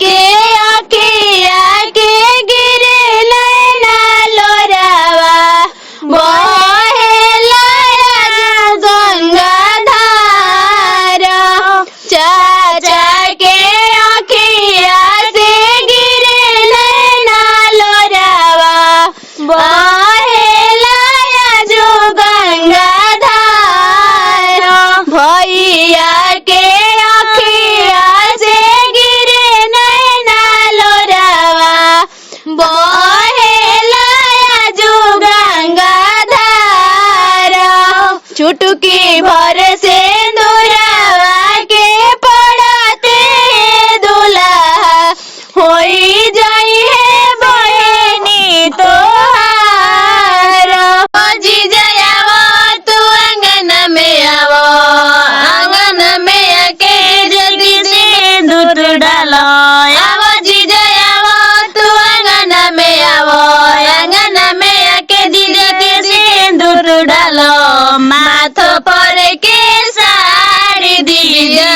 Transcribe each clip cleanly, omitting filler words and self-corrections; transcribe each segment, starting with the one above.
के अखिया के गिरे नैना लोरावा बहेला गंगा धारा। चाचा के अखिया से गिरे नैना लोरावा बहेला जो गंगा धारा। भैया के अखिया से गिरे नैना लोरावा बहेला जो गंगा धारा। चुटकी भर से दूरावा के पड़ते दुल्हा होई जाई है बहनी तोहार। जीजा आवो तू आंगन में आवो, आंगन में आके जल्दी से दूध डालो। आवो जीजा आवो तू आंगन में आवो, आंगन में आके जीजा के सिंदूर डालो। माथ पर के साड़ी दीजा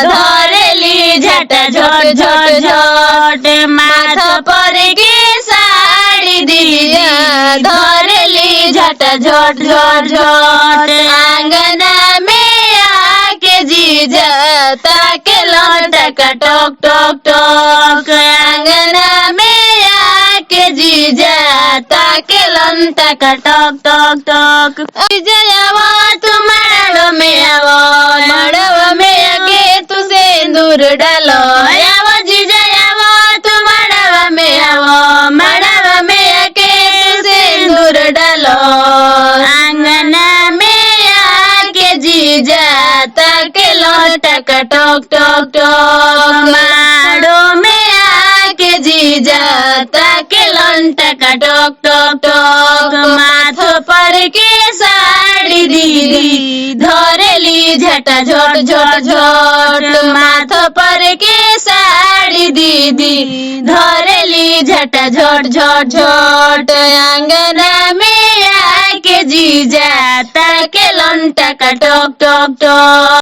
धरेली झट झट झट झट। माथ पर के साड़ी दीजा धरेली झट झट झट झट। आंगना में आके जीजा ताके लौटक टोक टोक टोक। आंगना में आके जीजा ताके लौटक टोक टोक टोक। जीजा आवो तू मड़वा में आवो, मड़वा में आके तू सिंदूर डालो। आवो जीजा आवो तू मड़वा में आवो, मड़वा में आके तू सिंदूर डालो। आंगना में आके जीजा ताके लौटक टोक टोक टोक। माड़ो में आके जीजा ताके लौटक टोक टोक टोक। माथ पर के साड़ी दीदी धरेली झट झट झट झट। माथ पर के साड़ी दीदी धरेली झट झट झट झट। आंगना में आके जीजा ताके लौटक टोक टोक टोक।